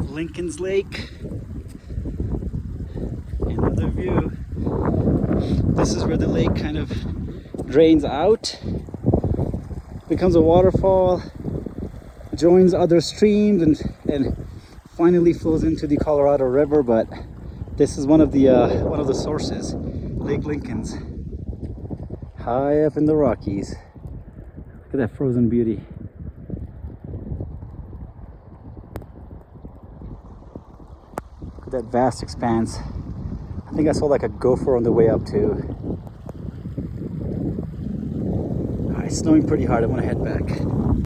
Lincoln's Lake. Another view. This is where the lake kind of drains out, becomes a waterfall, joins other streams, and finally flows into the Colorado River. But this is one of the sources, Lake Lincoln's, high up in the Rockies. Look at that frozen beauty. Look at that vast expanse. I think I saw like a gopher on the way up too. It's snowing pretty hard. I want to head back.